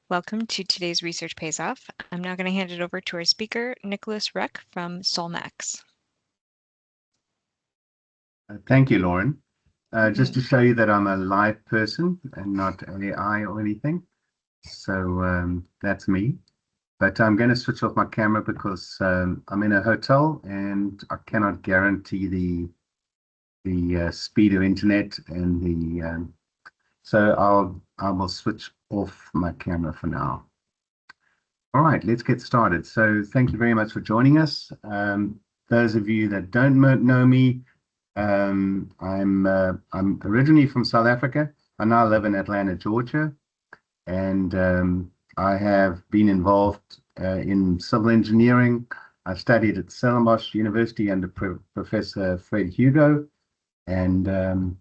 Welcome to today's Research Pays Off. I'm now going to hand it over to our speaker, Nicholas Reck from Solmax. Thank you, Lauren. Just to show you that I'm a live person and not AI or anything. So that's me. But I'm going to switch off my camera because I'm in a hotel and I cannot guarantee the speed of internet and the so I will switch off my camera for now. All right, let's get started. So thank you very much for joining us. Those of you that don't know me, I'm originally from South Africa. I now live in Atlanta, Georgia, and I have been involved in civil engineering. I studied at Stellenbosch University under Professor Fred Hugo, and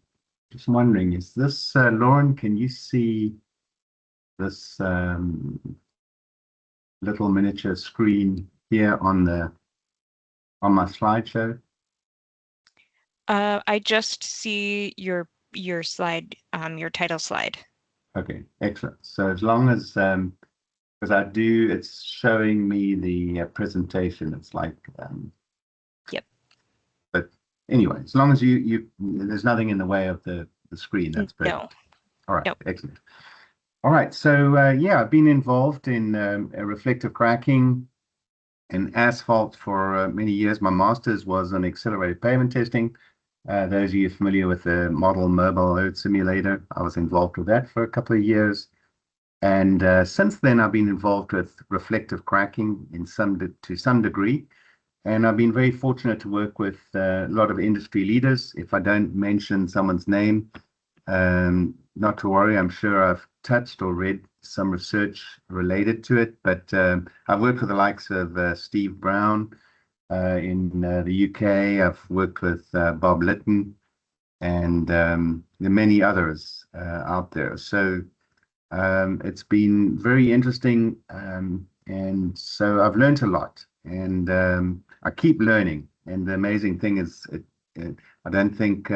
just wondering, is this Lauren? Can you see this little miniature screen here on my slideshow? I just see your slide, your title slide. Okay, excellent. So as long as because it's showing me the presentation. It's like Yep. But anyway, as long as there's nothing in the way of the screen, that's great. No. All right, Nope. Excellent. All right, so yeah, I've been involved in reflective cracking and asphalt for many years. My master's was on accelerated pavement testing. Those of you familiar with the model mobile load simulator, I was involved with that for a couple of years. And since then, I've been involved with reflective cracking to some degree. And I've been very fortunate to work with a lot of industry leaders. If I don't mention someone's name, not to worry, I'm sure I've touched or read some research related to it. But I've worked with the likes of Steve Brown in the UK. I've worked with Bob Litton, and there are many others out there. So it's been very interesting, and so I've learned a lot, and I keep learning. And the amazing thing is, I don't think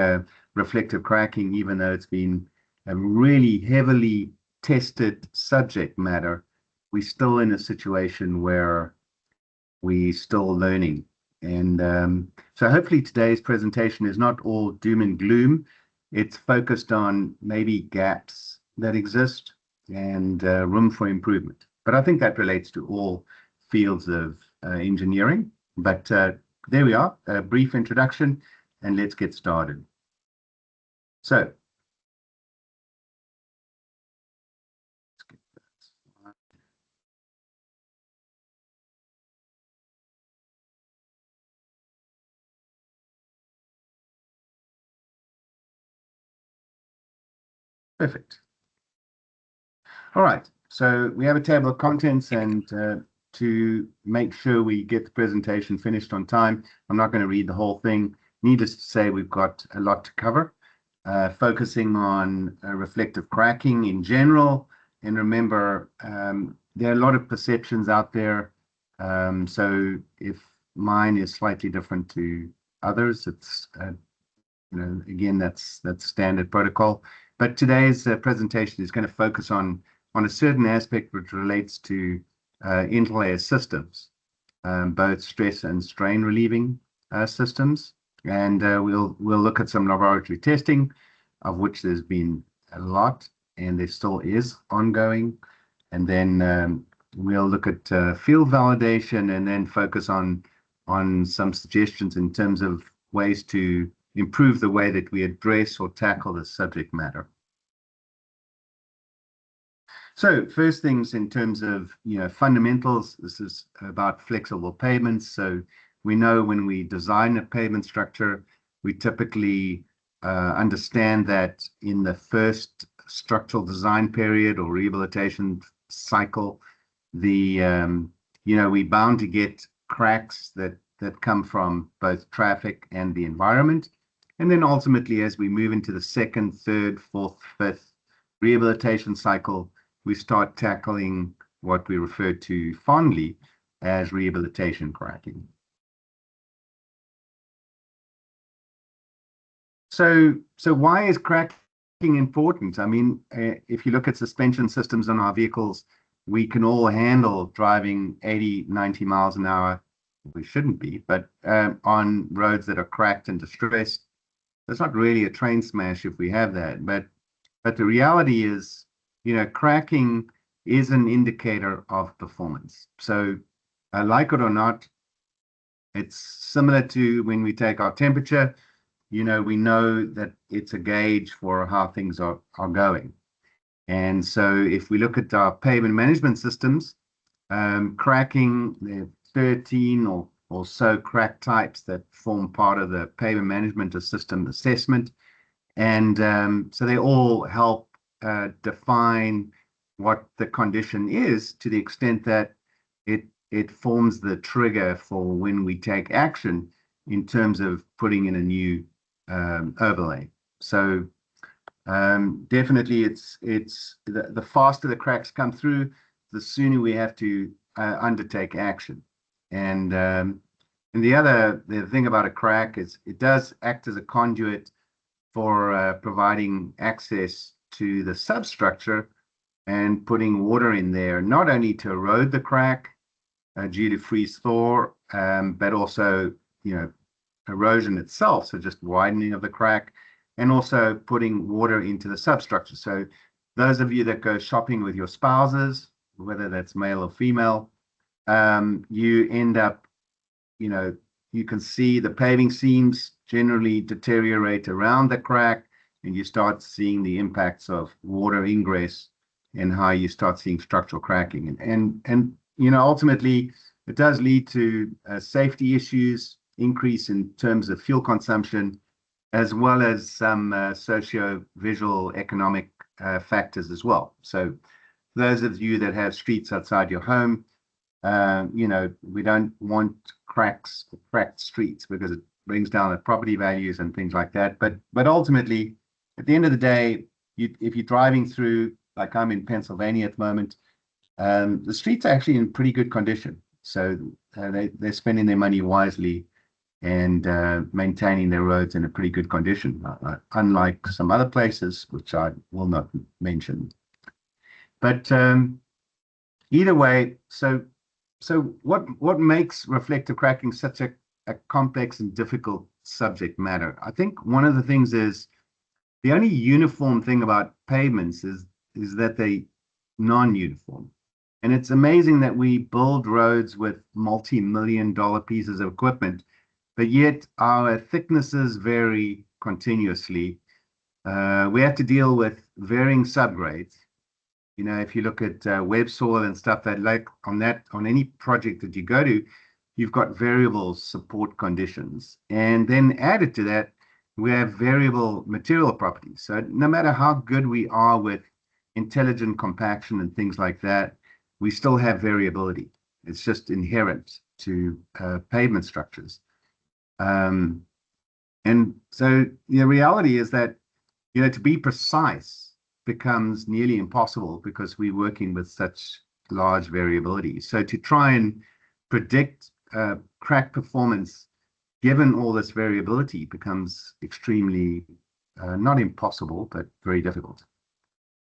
reflective cracking, even though it's been a really heavily tested subject matter, we're still in a situation where we're still learning. And so hopefully today's presentation is not all doom and gloom. It's focused on maybe gaps that exist and room for improvement. But I think that relates to all fields of engineering. But there we are, a brief introduction, and let's get started. So perfect. All right, so we have a table of contents, and to make sure we get the presentation finished on time, I'm not going to read the whole thing. Needless to say, we've got a lot to cover, focusing on reflective cracking in general. And remember, there are a lot of perceptions out there. So if mine is slightly different to others, it's again, that's standard protocol. But today's presentation is going to focus on a certain aspect which relates to interlayer systems, both stress and strain relieving systems. And we'll look at some laboratory testing, of which there's been a lot, and there still is ongoing. And then we'll look at field validation, and then focus on some suggestions in terms of ways to improve the way that we address or tackle the subject matter. So first things in terms of fundamentals, this is about flexible pavements. So we know when we design a pavement structure, we typically understand that in the first structural design period or rehabilitation cycle, we're bound to get cracks that come from both traffic and the environment. And then ultimately, as we move into the second, third, fourth, fifth rehabilitation cycle, we start tackling what we refer to fondly as rehabilitation cracking. So why is cracking important? I mean, if you look at suspension systems on our vehicles, we can all handle driving 80, 90 miles an hour. We shouldn't be, but on roads that are cracked and distressed, it's not really a train smash if we have that. But the reality is, cracking is an indicator of performance. So, like it or not, it's similar to when we take our temperature. We know that it's a gauge for how things are going. And so if we look at our pavement management systems, cracking, there are 13 or so crack types that form part of the pavement management system assessment. And so they all help define what the condition is, to the extent that it forms the trigger for when we take action in terms of putting in a new overlay. So definitely it's the faster the cracks come through, the sooner we have to undertake action. And the thing about a crack is it does act as a conduit for providing access to the substructure and putting water in there, not only to erode the crack due to freeze thaw, but also erosion itself, so just widening of the crack, and also putting water into the substructure. So those of you that go shopping with your spouses, whether that's male or female, you end up, you can see the paving seams generally deteriorate around the crack, and you start seeing the impacts of water ingress and how you start seeing structural cracking. And ultimately, it does lead to safety issues, increase in terms of fuel consumption, as well as some socio-visual economic factors as well. So those of you that have streets outside your home, we don't want cracked streets, because it brings down the property values and things like that. But ultimately, at the end of the day, if you're driving through, like I'm in Pennsylvania at the moment, the streets are actually in pretty good condition. So they're spending their money wisely and maintaining their roads in a pretty good condition, unlike some other places, which I will not mention. But either way, so what makes reflective cracking such a complex and difficult subject matter? I think one of the things is, the only uniform thing about pavements is that they non-uniform. And it's amazing that we build roads with multi-million-dollar pieces of equipment, but yet our thicknesses vary continuously. We have to deal with varying subgrades. If you look at web soil and stuff, that on any project that you go to, you've got variable support conditions. And then added to that, we have variable material properties. So no matter how good we are with intelligent compaction and things like that, we still have variability. It's just inherent to pavement structures. And so the reality is that, to be precise becomes nearly impossible, because we're working with such large variability. So to try and predict crack performance, given all this variability, becomes extremely, not impossible, but very difficult.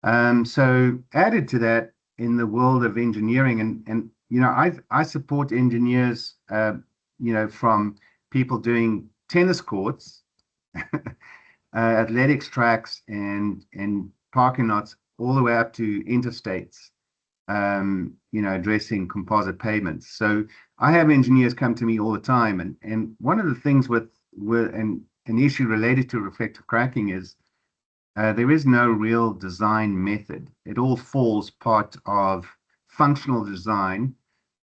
So added to that, in the world of engineering, and I support engineers, from people doing tennis courts, athletics tracks, and parking lots, all the way up to interstates, addressing composite pavements. So I have engineers come to me all the time, and one of the things with an issue related to reflective cracking is there is no real design method. It all falls part of functional design,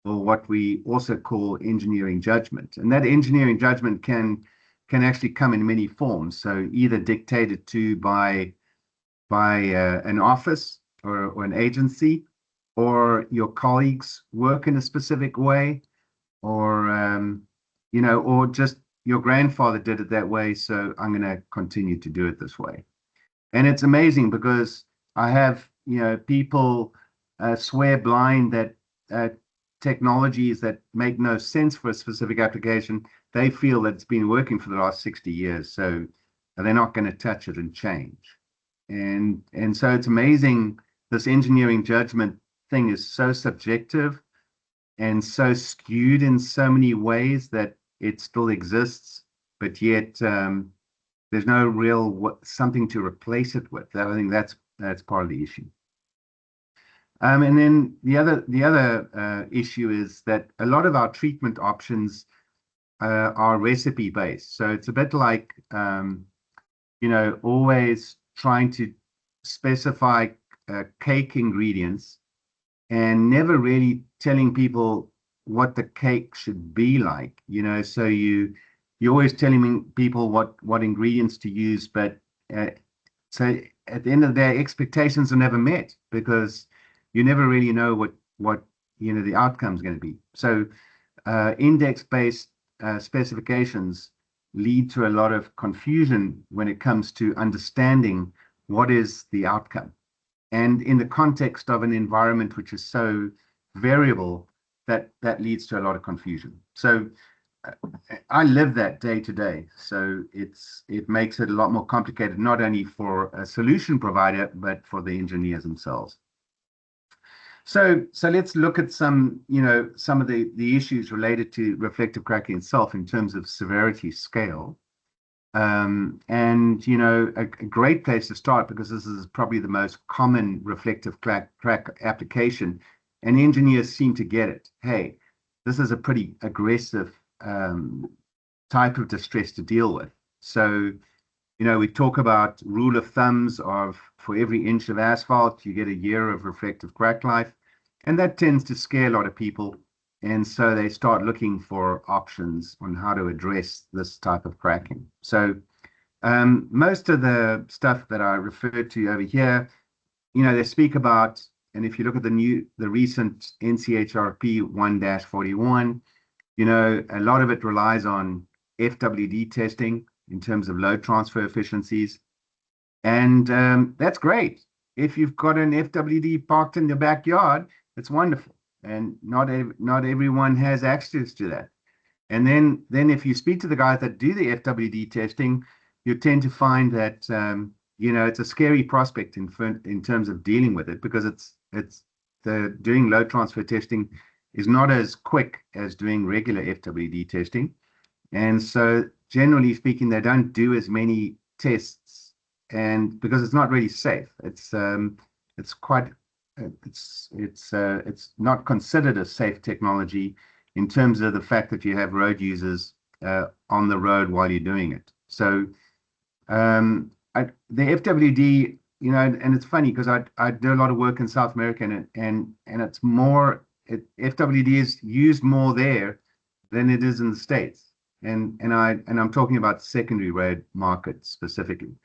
or what we also call engineering judgment. And that engineering judgment can actually come in many forms. So either dictated to by an office or an agency, or your colleagues work in a specific way, or or just your grandfather did it that way, so I'm going to continue to do it this way. And it's amazing, because I have people swear blind that technologies that make no sense for a specific application, they feel that it's been working for the last 60 years, so they're not going to touch it and change. And so it's amazing, this engineering judgment thing is so subjective and so skewed in so many ways that it still exists, but yet there's no real something to replace it with. I think that's part of the issue. And then the other issue is that a lot of our treatment options are recipe based. So it's a bit like always trying to specify cake ingredients and never really telling people what the cake should be like. So you're always telling people what ingredients to use, but so at the end of the day, expectations are never met because you never really know what the outcome is going to be. So index-based specifications lead to a lot of confusion when it comes to understanding what is the outcome. And in the context of an environment which is so variable, that leads to a lot of confusion. So I live that day to day. So it makes it a lot more complicated, not only for a solution provider, but for the engineers themselves. So let's look at some of the issues related to reflective cracking itself in terms of severity scale. And a great place to start, because this is probably the most common reflective crack application, and engineers seem to get it. Hey, this is a pretty aggressive type of distress to deal with. So we talk about rule of thumbs of for every inch of asphalt, you get a year of reflective crack life. And that tends to scare a lot of people. And so they start looking for options on how to address this type of cracking. So most of the stuff that I referred to over here, they speak about, and if you look at the recent NCHRP 1-41, a lot of it relies on FWD testing in terms of load transfer efficiencies. And that's great. If you've got an FWD parked in your backyard, it's wonderful. And not everyone has access to that. And then if you speak to the guys that do the FWD testing, you tend to find that it's a scary prospect in terms of dealing with it, because doing load transfer testing is not as quick as doing regular FWD testing. And so generally speaking, they don't do as many tests, and because it's not really safe. It's not considered a safe technology in terms of the fact that you have road users on the road while you're doing it. So the FWD, and it's funny because I do a lot of work in South America, and it's more, FWD is used more there than it is in the States. And I'm talking about secondary road market specifically.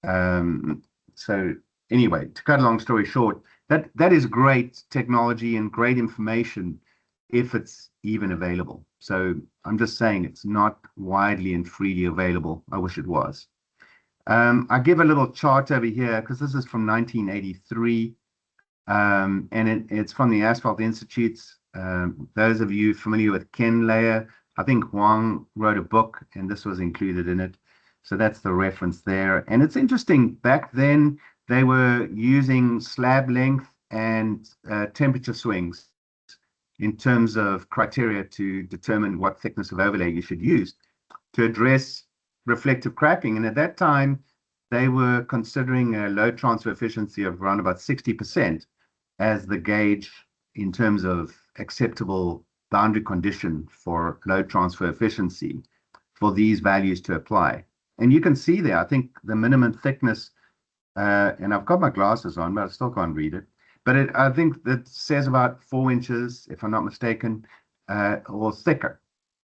So anyway, to cut a long story short, that is great technology and great information if it's even available. So I'm just saying it's not widely and freely available. I wish it was. I give a little chart over here because this is from 1983, and it's from the Asphalt Institutes. Those of you familiar with Interlayers, I think Huang wrote a book, and this was included in it. So that's the reference there. And it's interesting, back then, they were using slab length and temperature swings in terms of criteria to determine what thickness of overlay you should use to address reflective cracking. And at that time, they were considering a load transfer efficiency of around about 60% as the gauge in terms of acceptable boundary condition for load transfer efficiency for these values to apply. And you can see there, I think the minimum thickness, and I've got my glasses on, but I still can't read it. But I think that says about 4 inches, if I'm not mistaken, or thicker.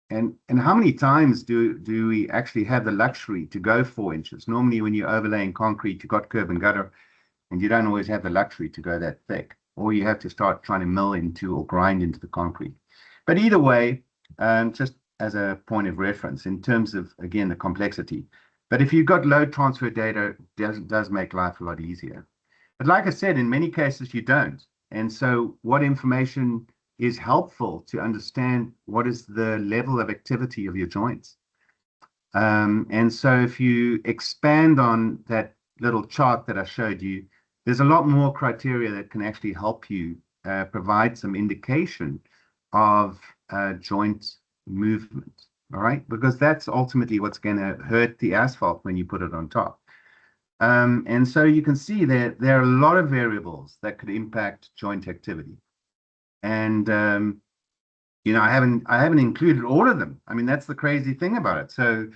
And how many times do we actually have the luxury to go 4 inches? Normally, when you're overlaying concrete, you've got curb and gutter, and you don't always have the luxury to go that thick, or you have to start trying to mill into or grind into the concrete. But either way, just as a point of reference in terms of, again, the complexity. But if you've got load transfer data, it does make life a lot easier. But like I said, in many cases, you don't. And so what information is helpful to understand what is the level of activity of your joints? And so if you expand on that little chart that I showed you, there's a lot more criteria that can actually help you provide some indication of joint movement, all right? Because that's ultimately what's going to hurt the asphalt when you put it on top. And so you can see that there are a lot of variables that could impact joint activity. And you know, I haven't included all of them. I mean, that's the crazy thing about it. So,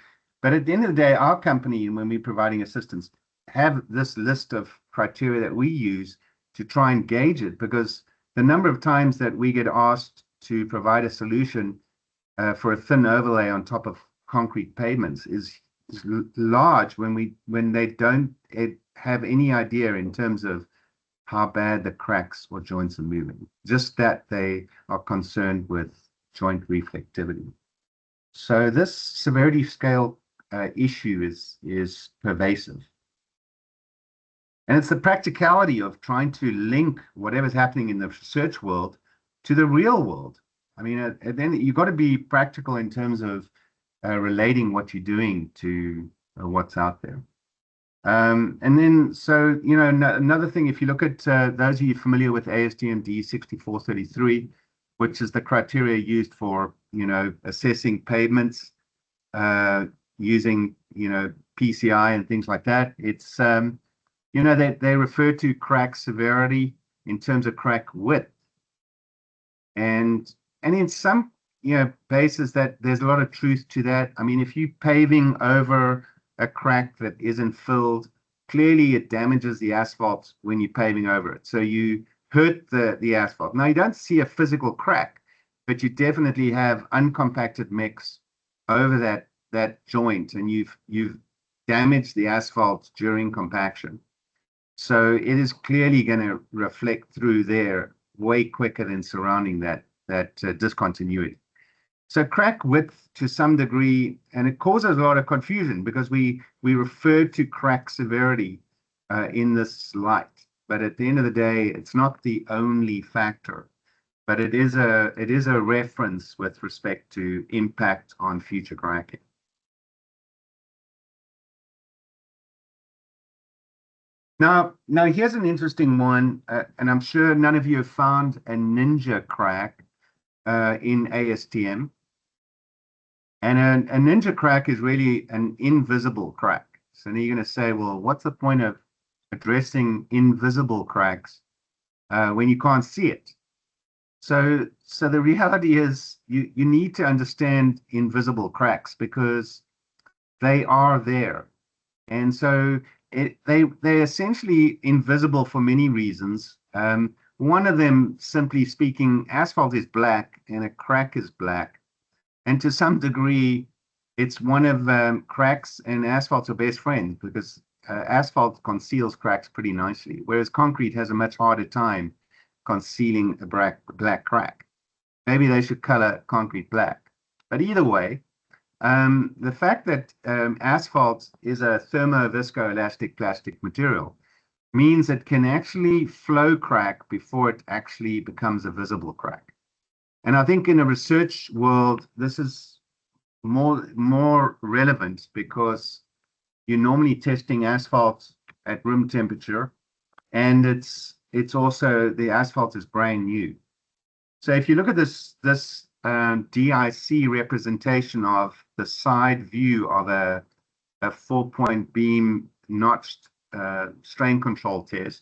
but at the end of the day, our company, when we're providing assistance, have this list of criteria that we use to try and gauge it, because the number of times that we get asked to provide a solution for a thin overlay on top of concrete pavements is large when they don't have any idea in terms of how bad the cracks or joints are moving, just that they are concerned with joint reflectivity. So this severity scale issue is pervasive. And it's the practicality of trying to link whatever's happening in the research world to the real world. I mean, then you've got to be practical in terms of relating what you're doing to what's out there. And then, so, you know, another thing, if you look at those of you familiar with ASTM D6433, which is the criteria used for, you know, assessing pavements using, you know, PCI and things like that, it's, you know, they refer to crack severity in terms of crack width. And in some, you know, bases that there's a lot of truth to that. I mean, if you're paving over a crack that isn't filled, clearly it damages the asphalt when you're paving over it. So you hurt the asphalt. Now, you don't see a physical crack, but you definitely have uncompacted mix over that joint, and you've damaged the asphalt during compaction. So it is clearly going to reflect through there way quicker than surrounding that discontinuity. So crack width to some degree, and it causes a lot of confusion because we refer to crack severity in this light. But at the end of the day, it's not the only factor, but it is a reference with respect to impact on future cracking. Now here's an interesting one, and I'm sure none of you have found a ninja crack in ASTM. And a ninja crack is really an invisible crack. So now you're going to say, well, what's the point of addressing invisible cracks when you can't see it? So the reality is you need to understand invisible cracks because they are there. And so they're essentially invisible for many reasons. One of them, simply speaking, asphalt is black and a crack is black. And to some degree, it's one of cracks and asphalt's are best friends because asphalt conceals cracks pretty nicely, whereas concrete has a much harder time concealing a black crack. Maybe they should color concrete black. But either way, the fact that asphalt is a thermoviscoelastic plastic material means it can actually flow crack before it actually becomes a visible crack. And I think in a research world, this is more relevant because you're normally testing asphalt at room temperature, and it's also, the asphalt is brand new. So if you look at this DIC representation of the side view of a 4-point beam notched strain control test,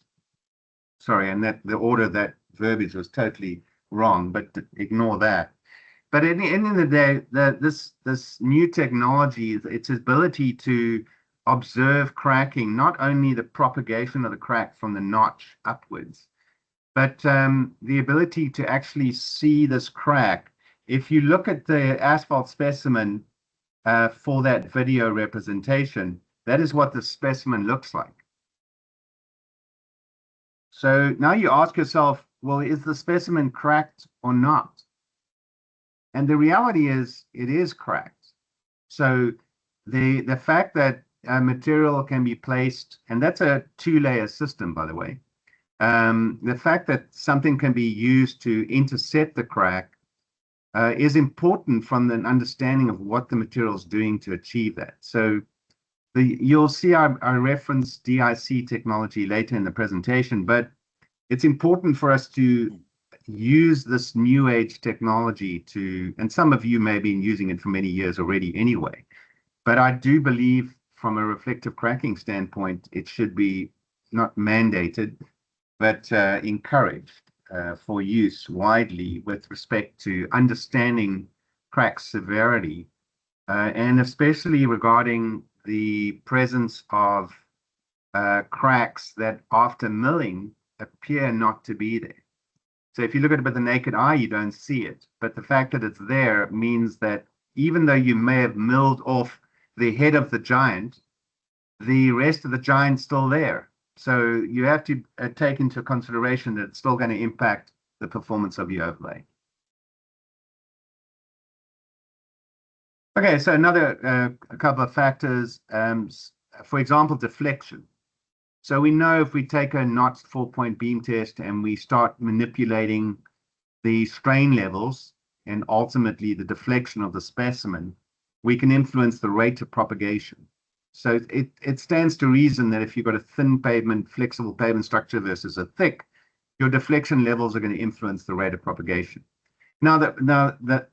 sorry, and that the order, that verbiage was totally wrong, but ignore that. But at the end of the day, this new technology, its ability to observe cracking, not only the propagation of the crack from the notch upwards, but the ability to actually see this crack. If you look at the asphalt specimen for that video representation, that is what the specimen looks like. So now you ask yourself, well, is the specimen cracked or not? And the reality is it is cracked. So the fact that material can be placed, and that's a 2-layer system, by the way. The fact that something can be used to intercept the crack is important from an understanding of what the material is doing to achieve that. So you'll see I reference DIC technology later in the presentation, but it's important for us to use this new age technology to, and some of you may have been using it for many years already anyway, but I do believe from a reflective cracking standpoint, it should be not mandated, but encouraged for use widely with respect to understanding crack severity, and especially regarding the presence of cracks that after milling appear not to be there. So if you look at it with the naked eye, you don't see it. But the fact that it's there means that even though you may have milled off the head of the giant, the rest of the giant's still there. So you have to take into consideration that it's still going to impact the performance of your overlay. Okay, so another a couple of factors, for example, deflection. So we know if we take a Knott's 4-point beam test and we start manipulating the strain levels and ultimately the deflection of the specimen, we can influence the rate of propagation. So it stands to reason that if you've got a thin pavement, flexible pavement structure versus a thick, your deflection levels are going to influence the rate of propagation. Now that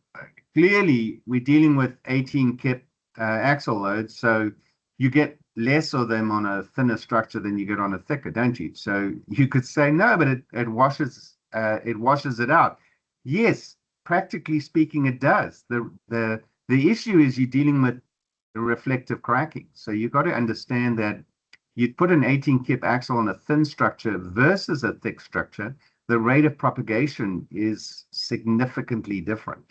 clearly we're dealing with 18 kip axle loads, so you get less of them on a thinner structure than you get on a thicker, don't you? So you could say no, but it washes it out. Yes, practically speaking, it does. The issue is you're dealing with the reflective cracking. So you've got to understand that you'd put an 18 kip axle on a thin structure versus a thick structure, the rate of propagation is significantly different.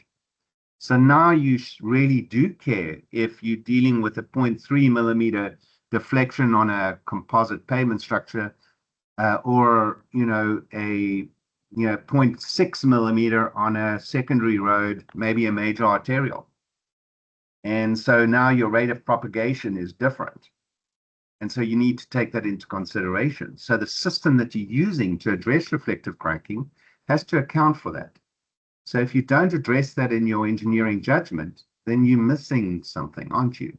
So now you really do care if you're dealing with a 0.3 millimeter deflection on a composite pavement structure, or a 0.6 millimeter on a secondary road, maybe a major arterial. And so now your rate of propagation is different. And so you need to take that into consideration. So the system that you're using to address reflective cracking has to account for that. So if you don't address that in your engineering judgment, then you're missing something, aren't you?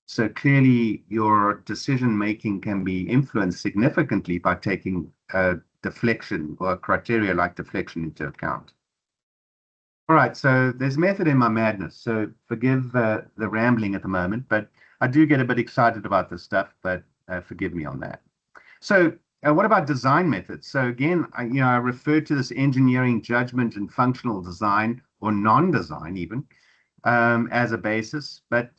So clearly your decision making can be influenced significantly by taking deflection or criteria like deflection into account. All right, so there's method in my madness. So forgive the rambling at the moment, but I do get a bit excited about this stuff, but forgive me on that. So what about design methods? So again, I refer to this engineering judgment and functional design, or non-design even, as a basis. But,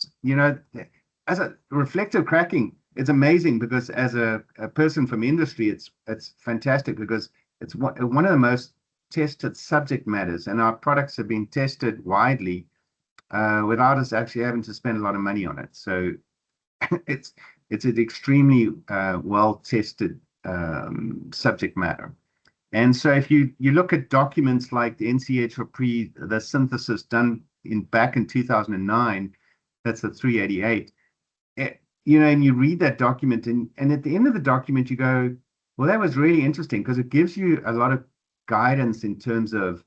as a reflective cracking, it's amazing because as a person from industry, it's fantastic because it's one of the most tested subject matters, and our products have been tested widely without us actually having to spend a lot of money on it. So it's an extremely well-tested subject matter. And so if you look at documents like the NCH Repris, the synthesis done back in 2009, that's the 388, and you read that document, and at the end of the document you go, well, that was really interesting because it gives you a lot of guidance in terms of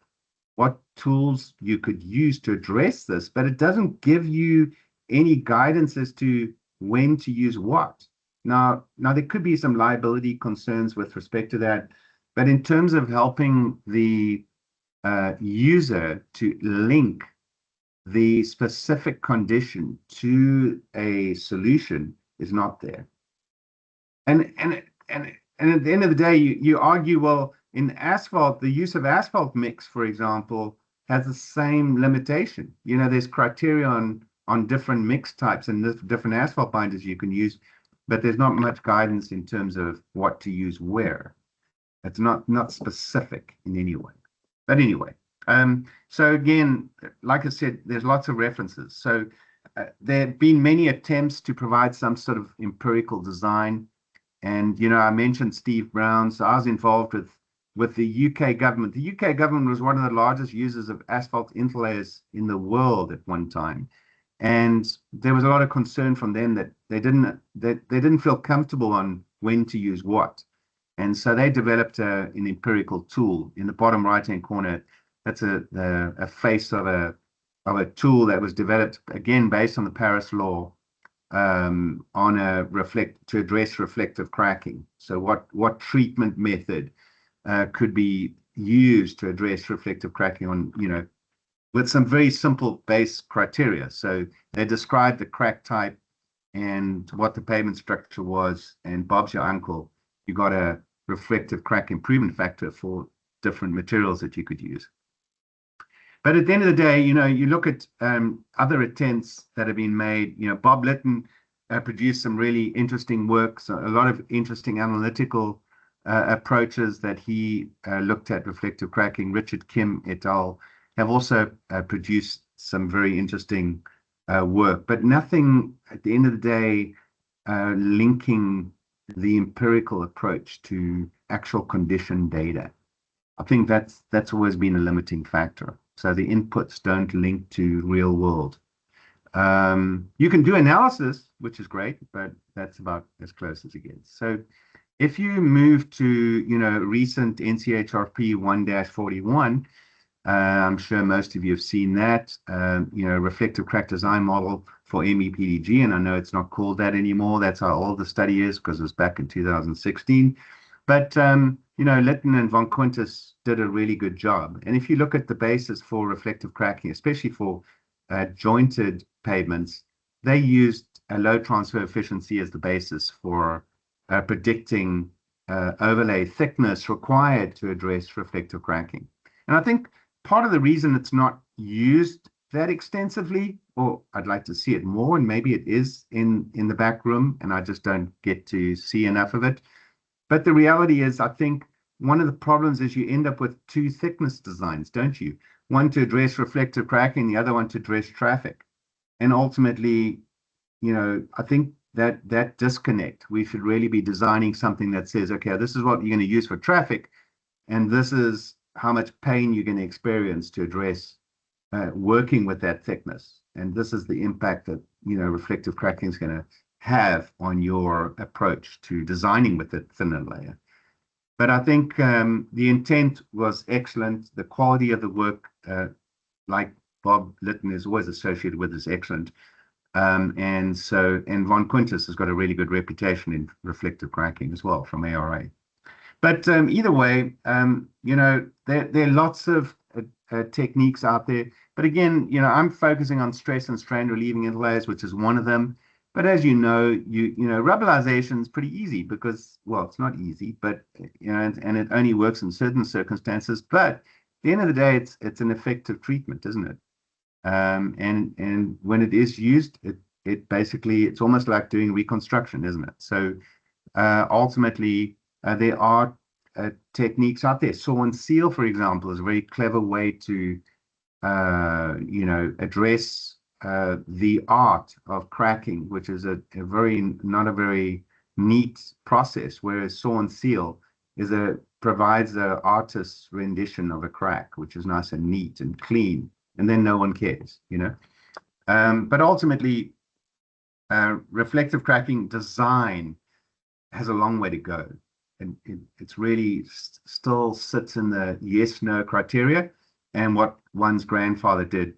what tools you could use to address this, but it doesn't give you any guidance as to when to use what. Now there could be some liability concerns with respect to that, but in terms of helping the user to link the specific condition to a solution is not there. And at the end of the day, you argue, well, in asphalt, the use of asphalt mix, for example, has the same limitation. There's criteria on different mix types and different asphalt binders you can use, but there's not much guidance in terms of what to use where. It's not specific in any way. But anyway, so again, like I said, there's lots of references. So there have been many attempts to provide some sort of empirical design. And, I mentioned Steve Brown, so I was involved with the UK government. The UK government was one of the largest users of asphalt interlayers in the world at one time. And there was a lot of concern from them that they didn't feel comfortable on when to use what. And so they developed an empirical tool in the bottom right-hand corner. That's a face of a tool that was developed, again, based on the Paris law, to address reflective cracking. So what treatment method could be used to address reflective cracking on, with some very simple base criteria. So they described the crack type and what the pavement structure was, and Bob's your uncle. You got a reflective crack improvement factor for different materials that you could use. But at the end of the day, you look at other attempts that have been made. Bob Litton produced some really interesting works, a lot of interesting analytical approaches that he looked at reflective cracking. Richard Kim et al. Have also produced some very interesting work, but nothing at the end of the day linking the empirical approach to actual condition data. I think that's always been a limiting factor. So the inputs don't link to real world. You can do analysis, which is great, but that's about as close as it gets. So if you move to recent NCHRP 1-41, I'm sure most of you have seen that, reflective crack design model for MEPDG, and I know it's not called that anymore. That's how old the study is, because it was back in 2016. But, Litton and von Quintus did a really good job. And if you look at the basis for reflective cracking, especially for jointed pavements, they used a low transfer efficiency as the basis for predicting overlay thickness required to address reflective cracking. And I think part of the reason it's not used that extensively, or I'd like to see it more, and maybe it is in the back room, and I just don't get to see enough of it. But the reality is, I think one of the problems is you end up with two thickness designs, don't you? One to address reflective cracking, the other one to address traffic. And ultimately, I think that disconnect, we should really be designing something that says, okay, this is what you're going to use for traffic, and this is how much pain you're going to experience to address working with that thickness. And this is the impact that, reflective cracking is going to have on your approach to designing with a thinner layer. But I think the intent was excellent. The quality of the work, like Bob Litton is always associated with, is excellent. And von Quintus has got a really good reputation in reflective cracking as well from ARA. But either way, there are lots of techniques out there. But again, I'm focusing on stress and strain relieving interlayers, which is one of them. But as you know, rubberization is pretty easy because, well, it's not easy, but and it only works in certain circumstances. But at the end of the day, it's an effective treatment, isn't it? And when it is used, it basically, it's almost like doing reconstruction, isn't it? So ultimately, there are techniques out there. Saw and seal, for example, is a very clever way to, address the art of cracking, which is not a very neat process, whereas saw and seal provides the artist's rendition of a crack, which is nice and neat and clean, and then no one cares, But ultimately, reflective cracking design has a long way to go. And it's really still sits in the yes/no criteria and what one's grandfather did,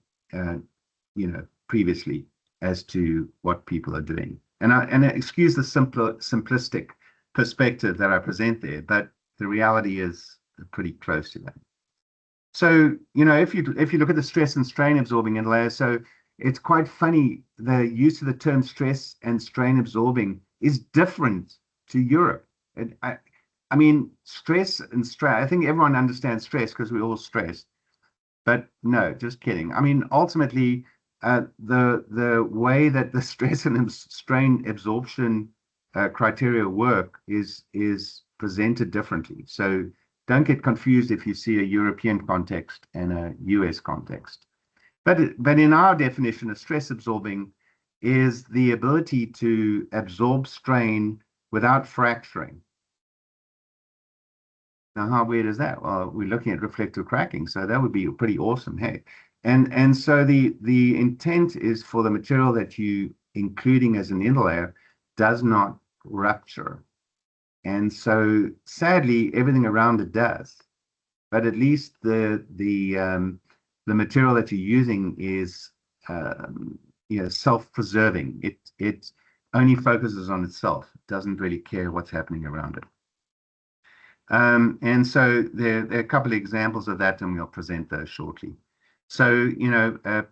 previously as to what people are doing. And excuse the simplistic perspective that I present there, but the reality is pretty close to that. So, if you look at the stress and strain absorbing interlayers, so it's quite funny, the use of the term stress and strain absorbing is different to Europe. I mean, stress and strain, I think everyone understands stress because we're all stressed. But no, just kidding. I mean, ultimately, the way that the stress and strain absorption criteria work is presented differently. So don't get confused if you see a European context and a US context. But in our definition of stress absorbing is the ability to absorb strain without fracturing. Now, how weird is that? Well, we're looking at reflective cracking, so that would be pretty awesome, hey? And so the intent is for the material that you including as an interlayer does not rupture. And so sadly, everything around it does. But at least the material that you're using is self-preserving. It only focuses on itself. It doesn't really care what's happening around it. And so there are a couple of examples of that, and we'll present those shortly. So,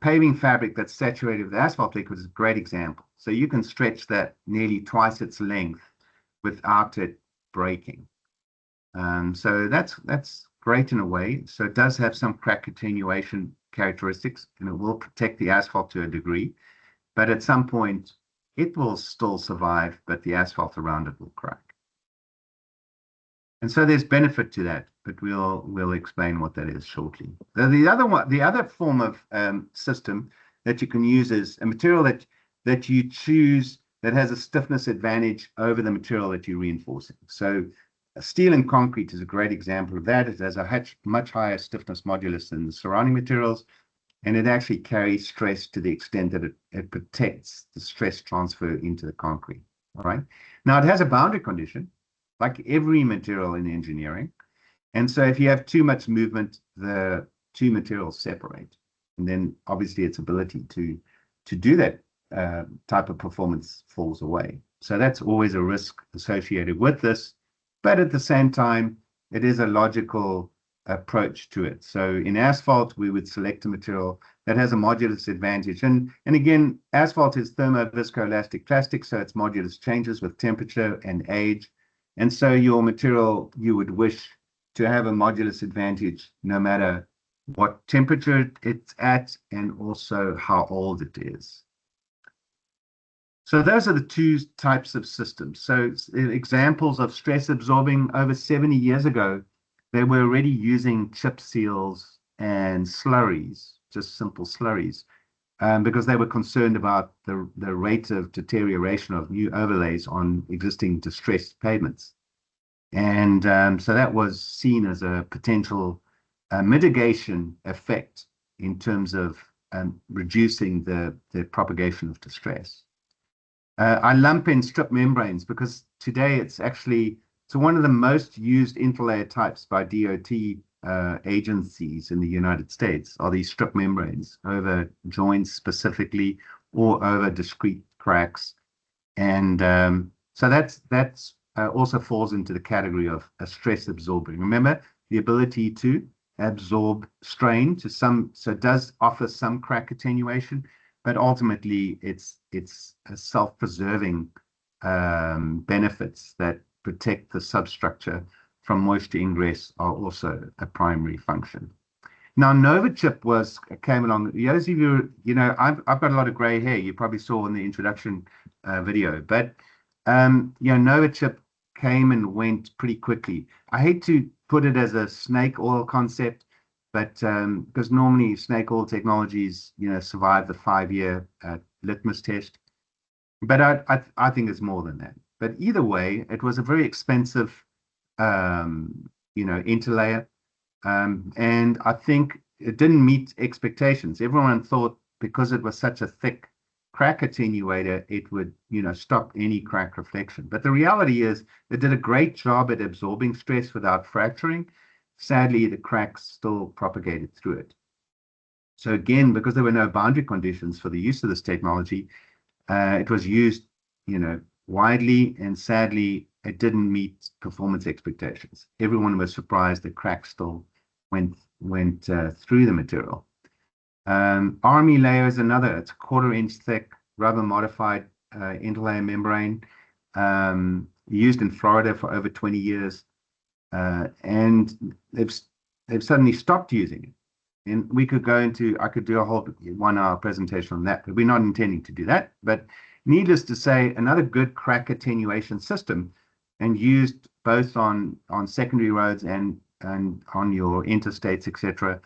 paving fabric that's saturated with asphalt liquid is a great example. So you can stretch that nearly twice its length without it breaking. So that's great in a way. So it does have some crack attenuation characteristics, and it will protect the asphalt to a degree. But at some point, it will still survive, but the asphalt around it will crack. And so there's benefit to that, but we'll explain what that is shortly. The other form of system that you can use is a material that you choose that has a stiffness advantage over the material that you're reinforcing. So steel and concrete is a great example of that. It has a much higher stiffness modulus than the surrounding materials, and it actually carries stress to the extent that it protects the stress transfer into the concrete. All right. Now it has a boundary condition, like every material in engineering. And so if you have too much movement, the two materials separate. And then obviously its ability to do that type of performance falls away. So that's always a risk associated with this. But at the same time, it is a logical approach to it. So in asphalt, we would select a material that has a modulus advantage. And again, asphalt is thermoviscoelastic plastic, so its modulus changes with temperature and age. And so your material, you would wish to have a modulus advantage no matter what temperature it's at and also how old it is. So those are the two types of systems. So examples of stress absorbing over 70 years ago, they were already using chip seals and slurries, just simple slurries, because they were concerned about the rate of deterioration of new overlays on existing distressed pavements. And so that was seen as a potential mitigation effect in terms of reducing the propagation of distress. I lump in strip membranes because today it's one of the most used interlayer types by DOT agencies in the United States are these strip membranes over joints specifically or over discrete cracks. And so that's also falls into the category of a stress absorbing. Remember, the ability to absorb strain to so it does offer some crack attenuation, but ultimately it's a self-preserving benefits that protect the substructure from moisture ingress are also a primary function. Now, NovaChip came along. Those of you, I've got a lot of gray hair. You probably saw in the introduction video, but NovaChip came and went pretty quickly. I hate to put it as a snake oil concept, but because normally snake oil technologies, survive the 5-year litmus test. But I think it's more than that. But either way, it was a very expensive, interlayer. And I think it didn't meet expectations. Everyone thought because it was such a thick crack attenuator, it would, stop any crack reflection. But the reality is it did a great job at absorbing stress without fracturing. Sadly, the cracks still propagated through it. So again, because there were no boundary conditions for the use of this technology, it was used, widely, and sadly, it didn't meet performance expectations. Everyone was surprised that cracks still went through the material. ARMI layer is another. It's a 1/4 inch thick rubber modified interlayer membrane used in Florida for over 20 years, and they've suddenly stopped using it. And I could do a whole 1-hour presentation on that, but we're not intending to do that. But needless to say, another good crack attenuation system, and used both on secondary roads and on your interstates, etc.,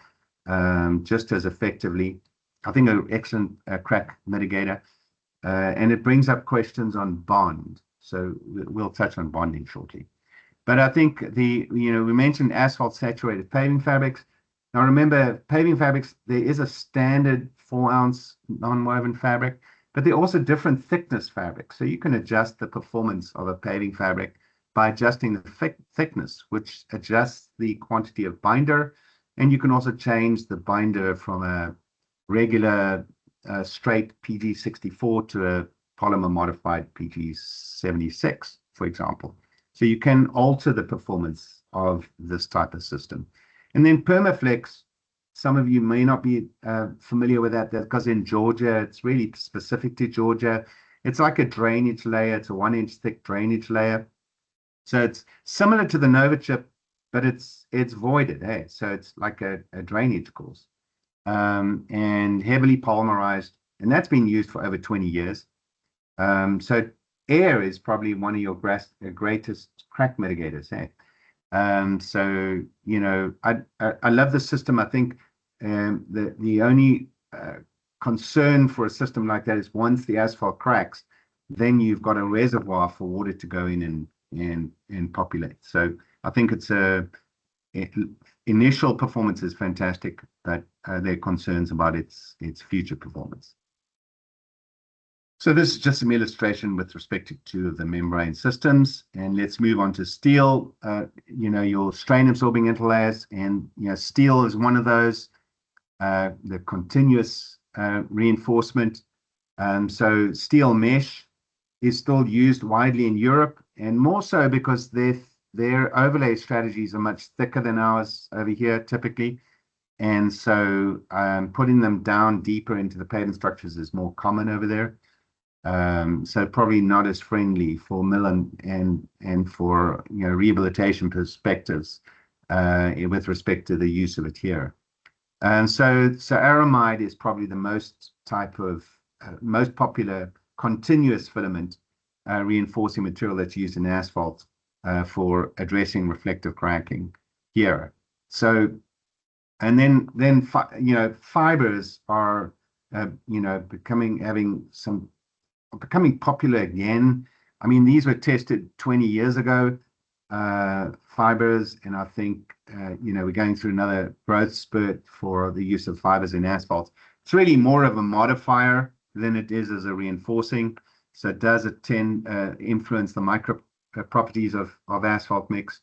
just as effectively. I think an excellent crack mitigator, and it brings up questions on bond. So we'll touch on bonding shortly. But I think we mentioned asphalt saturated paving fabrics. Now remember, paving fabrics, there is a standard 4-ounce non-woven fabric, but there are also different thickness fabrics. So you can adjust the performance of a paving fabric by adjusting the thickness, which adjusts the quantity of binder. And you can also change the binder from a regular straight PG64 to a polymer modified PG76, for example. So you can alter the performance of this type of system. And then Permaflex, some of you may not be familiar with that because in Georgia, it's really specific to Georgia. It's like a drainage layer. It's a 1-inch thick drainage layer. So it's similar to the Nova chip, but it's voided. Hey? So it's like a drainage course and heavily polymerized. And that's been used for over 20 years. So air is probably one of your greatest crack mitigators. Hey? So, you know, I love the system. I think the only concern for a system like that is once the asphalt cracks, then you've got a reservoir for water to go in and populate. So I think initial performance is fantastic, but there are concerns about its future performance. So this is just an illustration with respect to two of the membrane systems. And let's move on to steel, you know, your strain absorbing interlayers. And, you know, steel is one of those, the continuous reinforcement. So steel mesh is still used widely in Europe, and more so because their overlay strategies are much thicker than ours over here typically. And so putting them down deeper into the pavement structures is more common over there. So probably not as friendly for mill and for, you know, rehabilitation perspectives with respect to the use of it here. And so aramide is probably the most popular continuous filament reinforcing material that's used in asphalt for addressing reflective cracking here. So, and then you know, fibers are you know, becoming popular again. I mean, these were tested 20 years ago, fibers, and I think, you know, we're going through another growth spurt for the use of fibers in asphalt. It's really more of a modifier than it is as a reinforcing. So it does influence the micro properties of asphalt mix.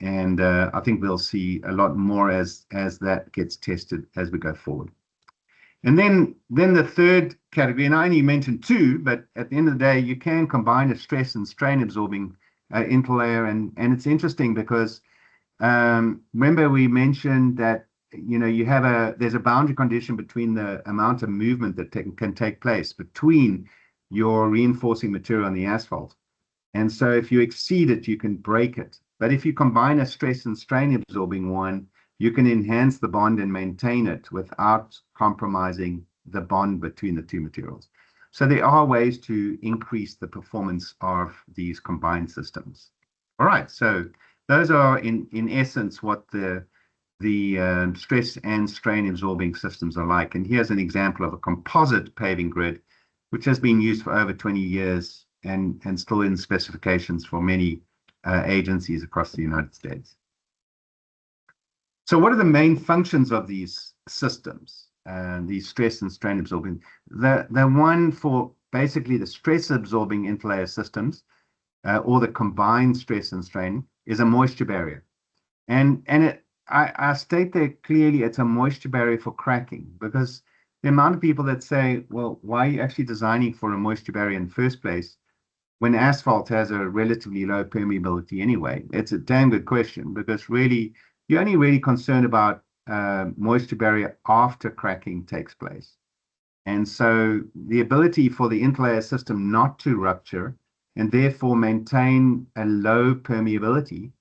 And I think we'll see a lot more as that gets tested as we go forward. And then the third category, and I only mentioned two, but at the end of the day, you can combine a stress and strain absorbing interlayer. And it's interesting because remember we mentioned that, you know, there's a boundary condition between the amount of movement that can take place between your reinforcing material and the asphalt. And so if you exceed it, you can break it. But if you combine a stress and strain absorbing one, you can enhance the bond and maintain it without compromising the bond between the two materials. So there are ways to increase the performance of these combined systems. All right, so those are in essence what the stress and strain absorbing systems are like. And here's an example of a composite paving grid, which has been used for over 20 years and still in specifications for many agencies across the United States. So what are the main functions of these systems, these stress and strain absorbing? The one for basically the stress absorbing interlayer systems, or the combined stress and strain, is a moisture barrier. And I state there clearly it's a moisture barrier for cracking, because the amount of people that say, well, why are you actually designing for a moisture barrier in the first place when asphalt has a relatively low permeability anyway? It's a damn good question, because really, you're only really concerned about moisture barrier after cracking takes place. And so the ability for the interlayer system not to rupture and therefore maintain a low permeability,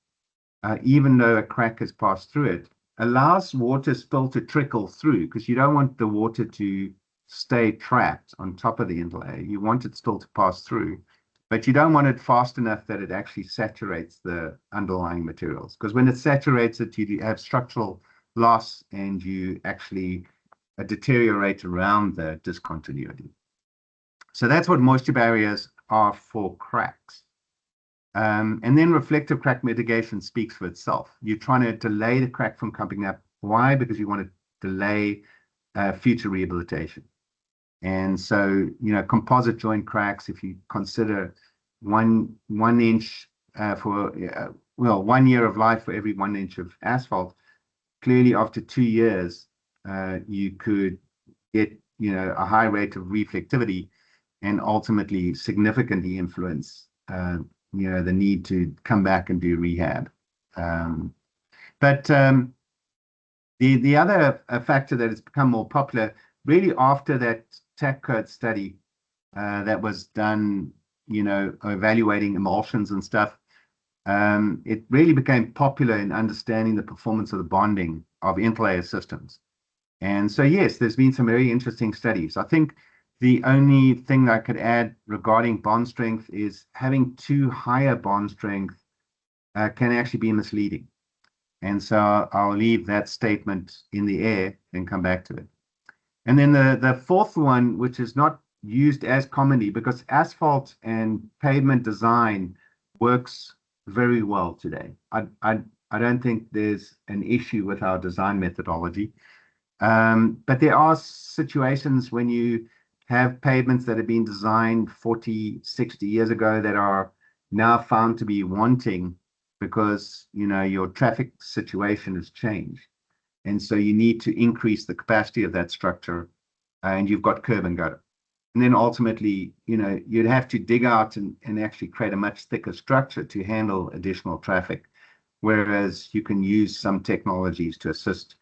even though a crack has passed through it, allows water still to trickle through, because you don't want the water to stay trapped on top of the interlayer. You want it still to pass through, but you don't want it fast enough that it actually saturates the underlying materials, because when it saturates it, you have structural loss and you actually deteriorate around the discontinuity. So that's what moisture barriers are for cracks. And then reflective crack mitigation speaks for itself. You're trying to delay the crack from coming up. Why? Because you want to delay future rehabilitation. And so, you know, composite joint cracks, if you consider one inch for, well, 1 year of life for every 1 inch of asphalt, clearly after 2 years, you could get, you know, a high rate of reflectivity and ultimately significantly influence the need to come back and do rehab. But the other factor that has become more popular, really after that TAC code study that was done, evaluating emulsions and stuff, it really became popular in understanding the performance of the bonding of interlayer systems. And so, yes, there's been some very interesting studies. I think the only thing I could add regarding bond strength is having too high a bond strength can actually be misleading. And so I'll leave that statement in the air and come back to it. And then the fourth one, which is not used as commonly, because asphalt and pavement design works very well today. I don't think there's an issue with our design methodology. But there are situations when you have pavements that have been designed 40, 60 years ago that are now found to be wanting because, your traffic situation has changed. And so you need to increase the capacity of that structure, and you've got curb and gutter. And then ultimately, you'd have to dig out and actually create a much thicker structure to handle additional traffic, whereas you can use some technologies to assist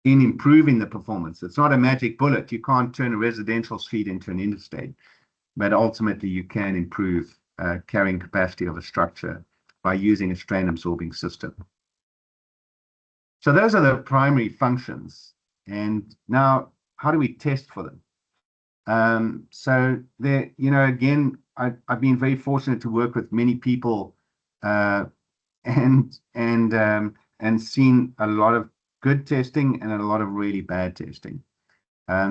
in improving the performance. It's not a magic bullet. You can't turn a residential street into an interstate, but ultimately you can improve carrying capacity of a structure by using a strain absorbing system. So those are the primary functions. And now, how do we test for them? So there, again, I've been very fortunate to work with many people and seen a lot of good testing and a lot of really bad testing.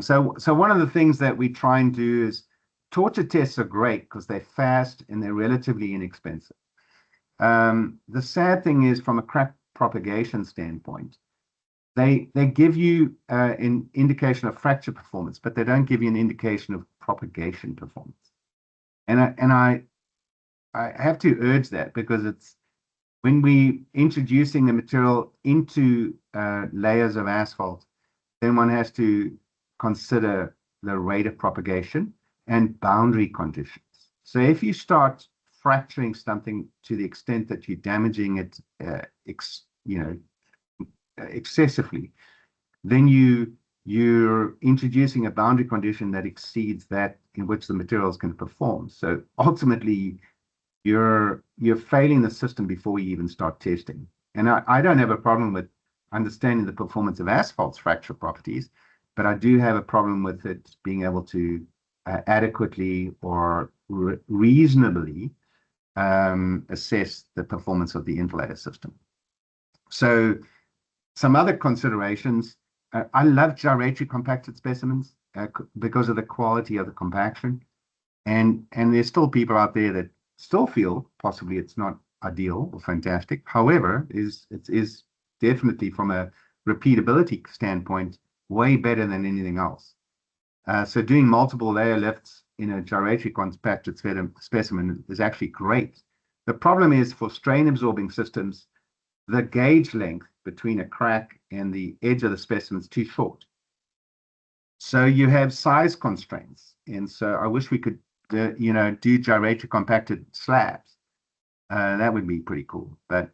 So one of the things that we try and do is torture tests are great because they're fast and they're relatively inexpensive. The sad thing is, from a crack propagation standpoint, they give you an indication of fracture performance, but they don't give you an indication of propagation performance. And I have to urge that, because it's when we introducing the material into layers of asphalt, then one has to consider the rate of propagation and boundary conditions. So if you start fracturing something to the extent that you're damaging it, excessively, then you're introducing a boundary condition that exceeds that in which the materials can perform. So ultimately, you're failing the system before you even start testing. And I don't have a problem with understanding the performance of asphalt's fracture properties, but I do have a problem with it being able to adequately or reasonably assess the performance of the interlayer system. So some other considerations, I love gyratory compacted specimens because of the quality of the compaction. And there's still people out there that still feel possibly it's not ideal or fantastic. However, it is definitely, from a repeatability standpoint, way better than anything else. So doing multiple layer lifts in a gyratory compacted specimen is actually great. The problem is, for strain absorbing systems, the gauge length between a crack and the edge of the specimen is too short. So you have size constraints. And so I wish we could do gyratory compacted slabs. That would be pretty cool, but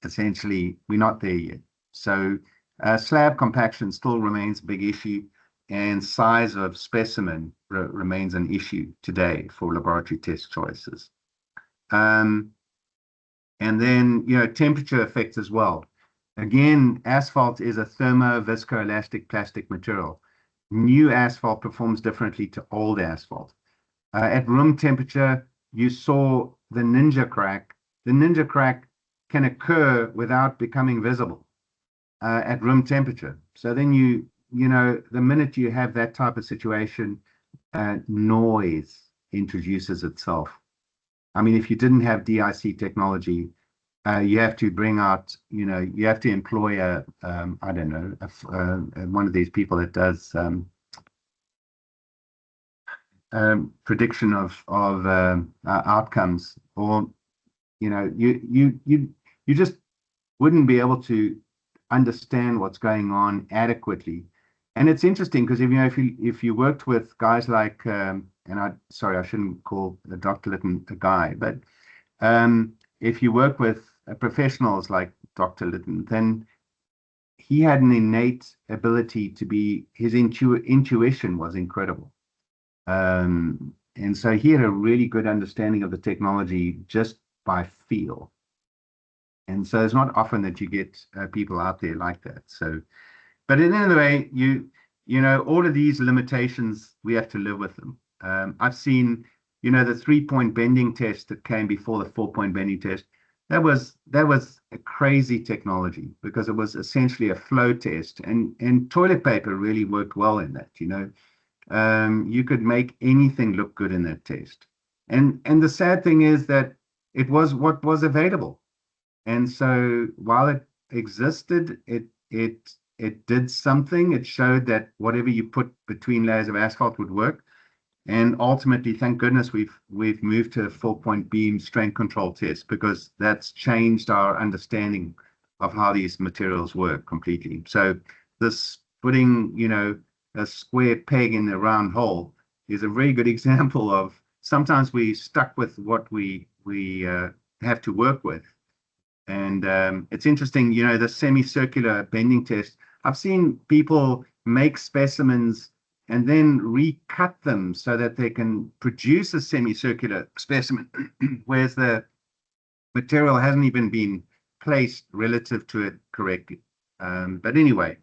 essentially we're not there yet. So slab compaction still remains a big issue, and size of specimen remains an issue today for laboratory test choices. And then, temperature effects as well. Again, asphalt is a thermo-viscoelastic plastic material. New asphalt performs differently to old asphalt. At room temperature, you saw the ninja crack. The ninja crack can occur without becoming visible at room temperature. So then the minute you have that type of situation, noise introduces itself. I mean, if you didn't have DIC technology, you have to bring out, you have to employ I don't know, one of these people that does prediction of outcomes, or you just wouldn't be able to understand what's going on adequately. And it's interesting because if you worked with guys like and I shouldn't call Dr. Litton a guy, but If you work with professionals like Dr. Litton, then he had an innate ability to be, his intuition was incredible. And so he had a really good understanding of the technology just by feel. And so it's not often that you get people out there like that. So, but at the end of the day, you know, all of these limitations, we have to live with them. I've seen, you know, the 3-point bending test that came before the 4-point bending test. That was a crazy technology because it was essentially a flow test, and toilet paper really worked well in that. You know, you could make anything look good in that test. And the sad thing is that it was what was available. And so while it existed, it did something. It showed that whatever you put between layers of asphalt would work. And ultimately, thank goodness we've moved to a 4-point beam strength control test, because that's changed our understanding of how these materials work completely. So this putting, you know, a square peg in a round hole is a very good example of sometimes we stuck with what we have to work with. And it's interesting, you know, the semicircular bending test. I've seen people make specimens and then recut them so that they can produce a semicircular specimen, whereas the material hasn't even been placed relative to it correctly. But anyway,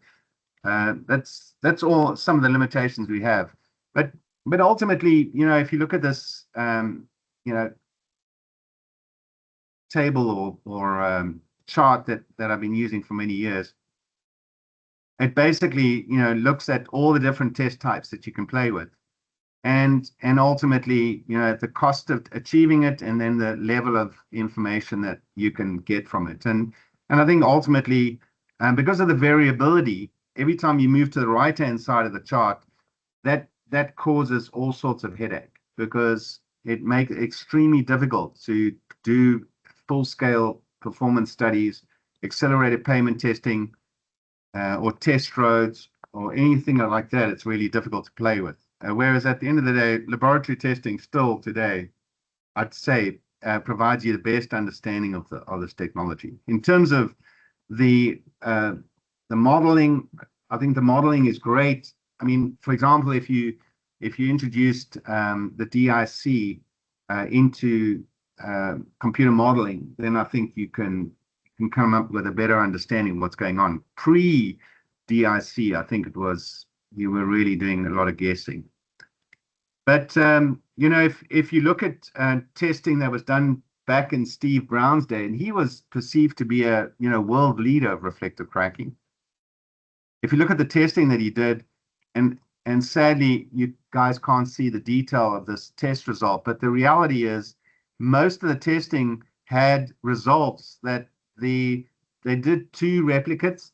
that's all some of the limitations we have. But ultimately, you know, if you look at this, you know, table or chart that I've been using for many years, it basically, you know, looks at all the different test types that you can play with, and ultimately, you know, at the cost of achieving it, and then the level of information that you can get from it. And I think ultimately, because of the variability, every time you move to the right-hand side of the chart, that causes all sorts of headache, because it makes it extremely difficult to do full-scale performance studies, accelerated pavement testing, or test roads, or anything like that. It's really difficult to play with. Whereas at the end of the day, laboratory testing still today, I'd say, provides you the best understanding of this technology. In terms of the modeling, I think the modeling is great. I mean, for example, if you introduced the DIC into computer modeling, then I think you can come up with a better understanding of what's going on. Pre-DIC, I think it was, you were really doing a lot of guessing. But you know, if you look at testing that was done back in Steve Brown's day, and he was perceived to be a, you know, world leader of reflective cracking. If you look at the testing that he did, and sadly you guys can't see the detail of this test result, but the reality is most of the testing had results that they did 2 replicates,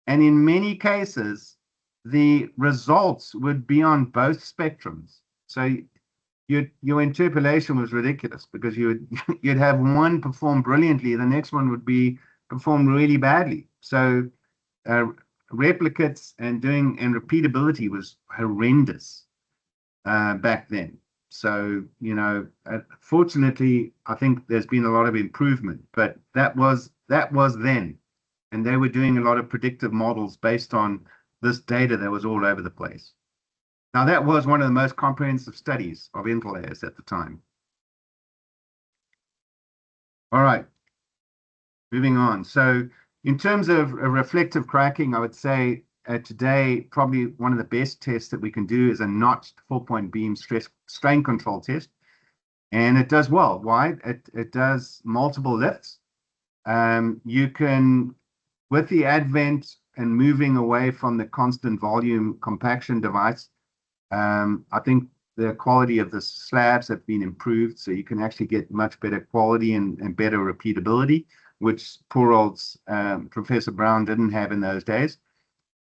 and in many cases the results would be on both spectrums. So your interpolation was ridiculous, because you'd have one perform brilliantly, the next one would be performed really badly. So replicates and repeatability was horrendous back then. So, you know, fortunately, I think there's been a lot of improvement, but that was then, and they were doing a lot of predictive models based on this data that was all over the place. Now, that was one of the most comprehensive studies of interlayers at the time. All right, moving on. So in terms of reflective cracking, I would say today, probably one of the best tests that we can do is a notched 4-point beam strain control test. And it does well. Why? It does multiple lifts. You can, with the advent and moving away from the constant volume compaction device, I think the quality of the slabs have been improved, so you can actually get much better quality and better repeatability, which poor old Professor Brown didn't have in those days.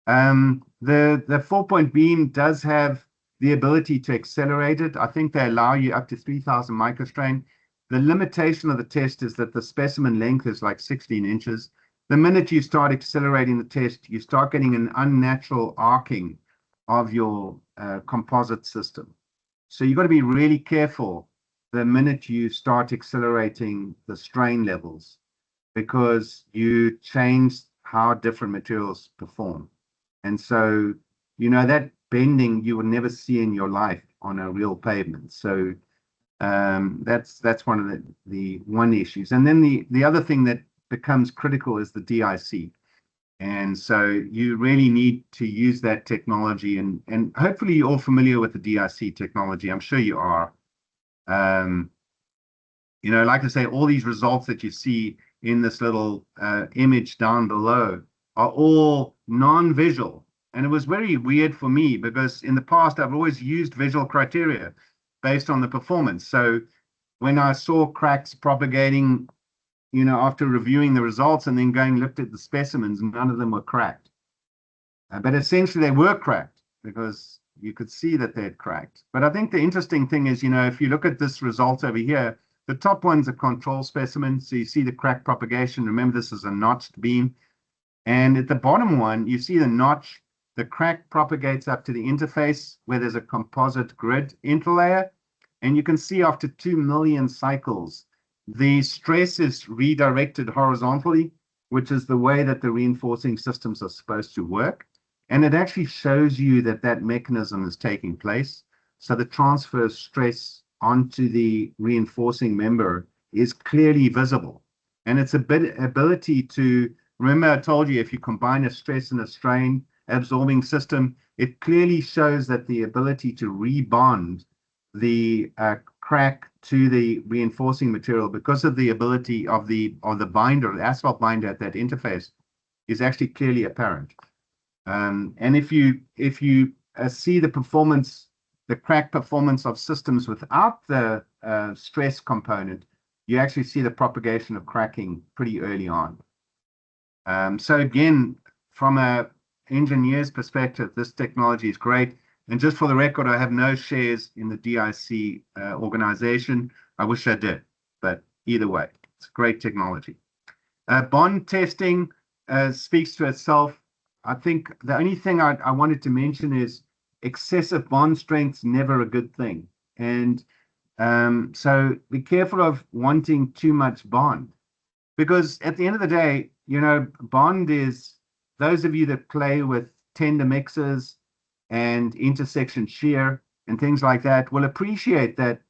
The 4-point beam does have the ability to accelerate it. I think they allow you up to 3,000 microstrain. The limitation of the test is that the specimen length is like 16 inches. The minute you start accelerating the test, you start getting an unnatural arcing of your composite system. So you've got to be really careful the minute you start accelerating the strain levels, because you change how different materials perform. And so, that bending you will never see in your life on a real pavement. So that's one of the one issues. And then the other thing that becomes critical is the DIC. And so you really need to use that technology, and hopefully you're all familiar with the DIC technology. I'm sure you are. Um, like I say, all these results that you see in this little image down below are all non-visual. And it was very weird for me because in the past, I've always used visual criteria based on the performance. So when I saw cracks propagating, after reviewing the results and then looked at the specimens, none of them were cracked. But essentially they were cracked because you could see that they had cracked. But I think the interesting thing is, if you look at this result over here, the top one's a control specimen. So you see the crack propagation. Remember, this is a notched beam. And at the bottom one, you see the notch, the crack propagates up to the interface where there's a composite grid interlayer. And you can see after 2 million cycles, the stress is redirected horizontally, which is the way that the reinforcing systems are supposed to work. And it actually shows you that that mechanism is taking place. So the transfer of stress onto the reinforcing member is clearly visible. And its ability to, remember I told you, if you combine a stress and a strain absorbing system, it clearly shows that the ability to rebond the crack to the reinforcing material because of the ability of the binder, the asphalt binder at that interface, is actually clearly apparent. And if you see the performance, the crack performance of systems without the stress component, you actually see the propagation of cracking pretty early on. So again, from a engineer's perspective, this technology is great. And just for the record, I have no shares in the DIC organization. I wish I did, but either way, it's great technology. Bond testing speaks to itself. I think the only thing I wanted to mention is excessive bond strength's never a good thing. And so be careful of wanting too much bond, because at the end of the day, bond is, those of you that play with tender mixers and intersection shear and things like that will appreciate that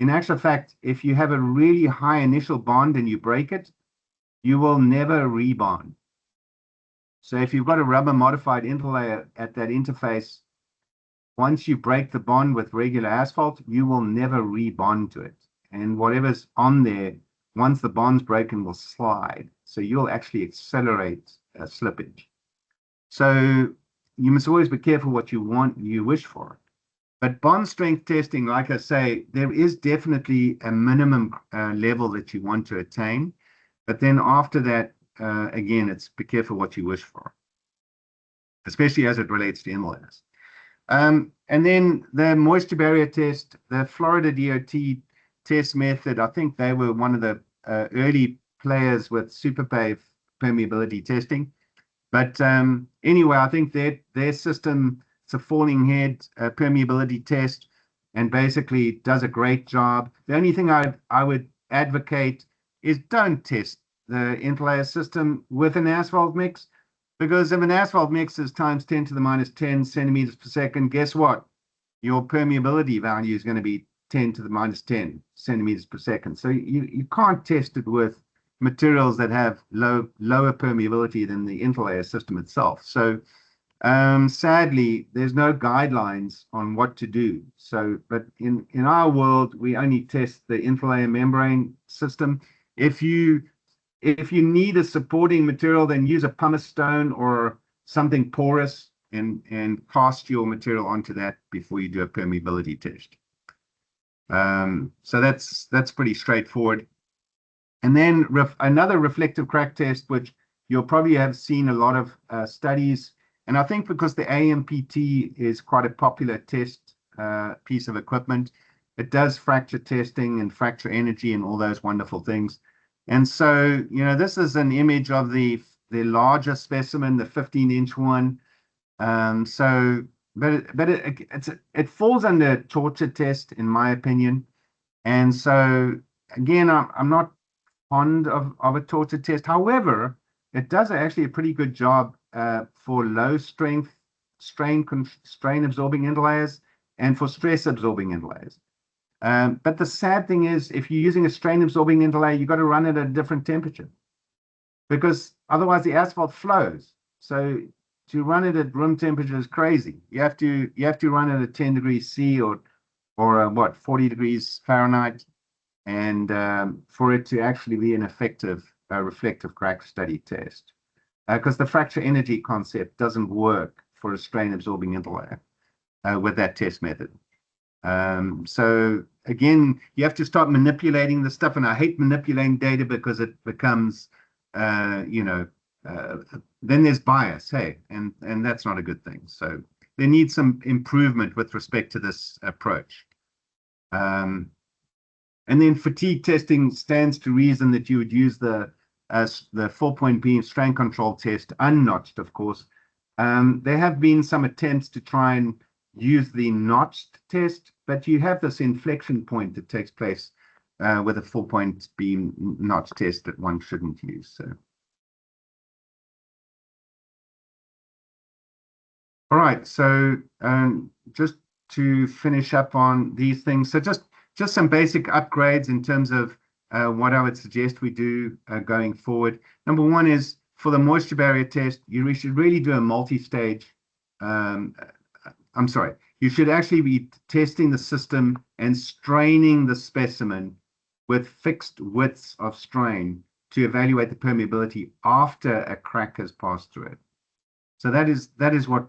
in actual fact, if you have a really high initial bond and you break it, you will never rebond. So if you've got a rubber modified interlayer at that interface, once you break the bond with regular asphalt, you will never rebond to it. And whatever's on there, once the bond's broken, will slide. So you'll actually accelerate slippage. So you must always be careful what you wish for. But bond strength testing, like I say, there is definitely a minimum level that you want to attain. But then after that, again, it's be careful what you wish for, especially as it relates to interlayers. And then the moisture barrier test, the Florida DOT test method, I think they were one of the early players with superpave permeability testing. But anyway, I think their system, it's a falling head permeability test, and basically does a great job. The only thing I would advocate is don't test the interlayer system with an asphalt mix, because if an asphalt mix is times 10 to the minus 10 centimeters per second, guess what? Your permeability value is going to be 10 to the minus 10 centimeters per second. So you can't test it with materials that have lower permeability than the interlayer system itself. So sadly, there's no guidelines on what to do. So, but in our world, we only test the interlayer membrane system. If you need a supporting material, then use a pumice stone or something porous and cast your material onto that before you do a permeability test. So that's pretty straightforward. And then another reflective crack test, which you'll probably have seen a lot of studies. And I think because the AMPT is quite a popular test piece of equipment, it does fracture testing and fracture energy and all those wonderful things. And so, this is an image of the larger specimen, the 15-inch one. But it falls under torture test, in my opinion. And so again, I'm not fond of a torture test. However, it does actually a pretty good job for low strength strain absorbing interlayers and for stress absorbing interlayers. But the sad thing is, if you're using a strain absorbing interlayer, you've got to run it at a different temperature because otherwise the asphalt flows. So to run it at room temperature is crazy. You have to run it at 10 degrees C or what, 40 degrees Fahrenheit, and for it to actually be an effective reflective crack study test, because the fracture energy concept doesn't work for a strain absorbing interlayer with that test method. So again, you have to start manipulating the stuff, and I hate manipulating data because it becomes, then there's bias, hey, and that's not a good thing. So there needs some improvement with respect to this approach. And then fatigue testing stands to reason that you would use the 4-point beam strain control test, unnotched, of course. There have been some attempts to try and use the notched test, but you have this inflection point that takes place with a 4-point beam notch test that one shouldn't use. So, all right. So just to finish up on these things, so just some basic upgrades in terms of what I would suggest we do going forward. Number one is for the moisture barrier test, you should really do a multi-stage. I'm sorry, you should actually be testing the system and straining the specimen with fixed widths of strain to evaluate the permeability after a crack has passed through it. So that is what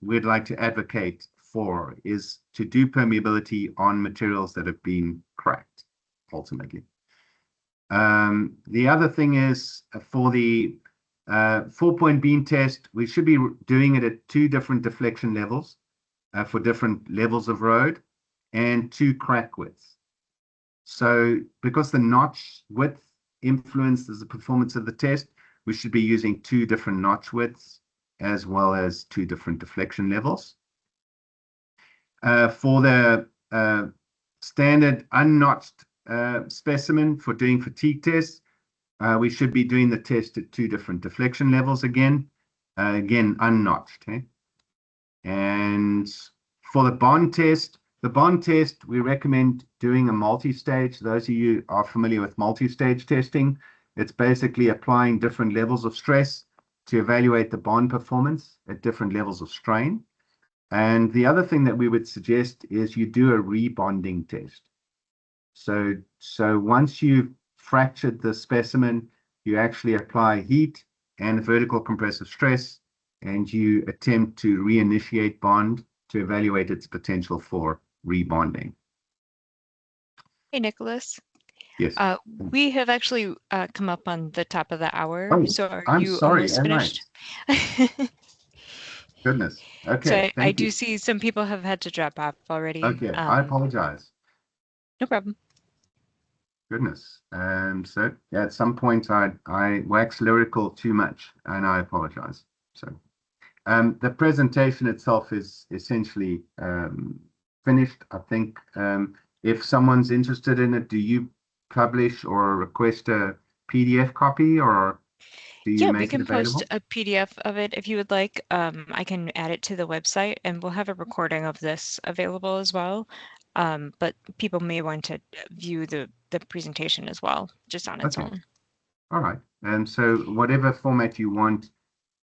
we'd like to advocate for, is to do permeability on materials that have been cracked, ultimately. The other thing is for the 4-point beam test, we should be doing it at 2 different deflection levels for different levels of road and 2 crack widths. So because the notch width influences the performance of the test, we should be using 2 different notch widths as well as 2 different deflection levels. For the standard unnotched specimen for doing fatigue tests, we should be doing the test at 2 different deflection levels again, unnotched. Okay? And for the bond test, we recommend doing a multi-stage. Those of you are familiar with multi-stage testing, it's basically applying different levels of stress to evaluate the bond performance at different levels of strain. And the other thing that we would suggest is you do a rebonding test. So once you've fractured the specimen, you actually apply heat and vertical compressive stress, and you attempt to reinitiate bond to evaluate its potential for rebonding. Hey, Nicholas. Yes. We have actually come up on the top of the hour, Oh, so are I'm you sorry. almost finished? Goodness. Okay. So I Thank do you. see some people have had to drop off already. Okay. I apologize. No problem. Goodness. So yeah, at some point I wax lyrical too much, and I apologize. So the presentation itself is essentially finished. I think if someone's interested in it, do you publish or request a PDF copy, or do you Yeah, we make it can post available? a PDF of it if you would like. I can add it to the website, and we'll have a recording of this available as well. But people may want to view the presentation as well, just on its own. All right. So whatever format you want,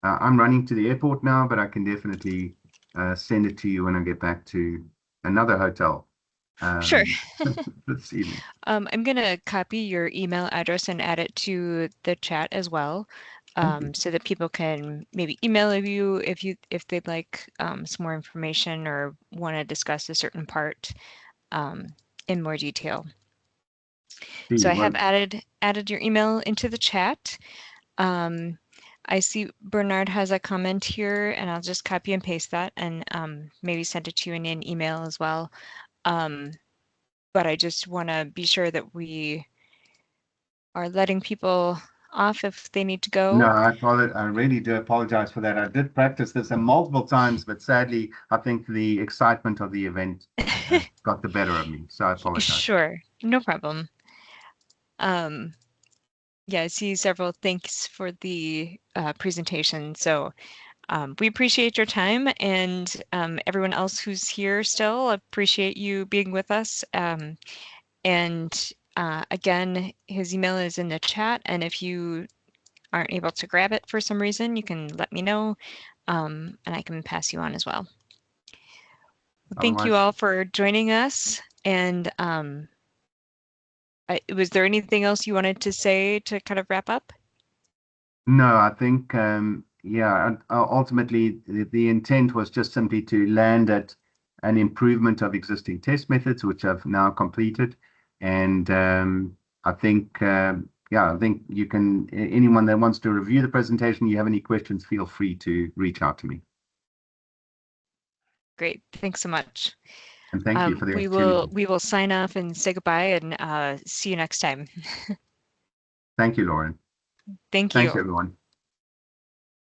I'm running to the airport now, but I can definitely send it to you when I get back to another hotel. Sure. This evening. I'm going to copy your email address and add it to the chat as well, so that people can maybe email you if they'd like some more information or want to discuss a certain part in more detail. So I have added your email into the chat. I see Bernard has a comment here, and I'll just copy and paste that and maybe send it to you in an email as well. But I just want to be sure that we are letting people off if they need to No, go? I really do apologize for that. I did practice this multiple times, but sadly, I think the excitement of the event got the better of me. So I apologize. Sure, no problem. Um, yeah, I see several thanks for the presentation. So we appreciate your time, and everyone else who's here still appreciate you being with us. And again, his email is in the chat, and if you aren't able to grab it for some reason, you can let me know, and I can pass you on as well. Thank you Otherwise, all for joining us. And was there anything else you wanted to say to kind of wrap up? no, I think, yeah, ultimately the intent was just simply to land at an improvement of existing test methods, which I've now completed. And I think, yeah, I think you can, anyone that wants to review the presentation, you have any questions, feel free to reach out to me. Great, thanks so much. And thank you for the opportunity. We will sign off and say goodbye and see you next time. Thank you, Lauren. Thank Thanks, you. everyone.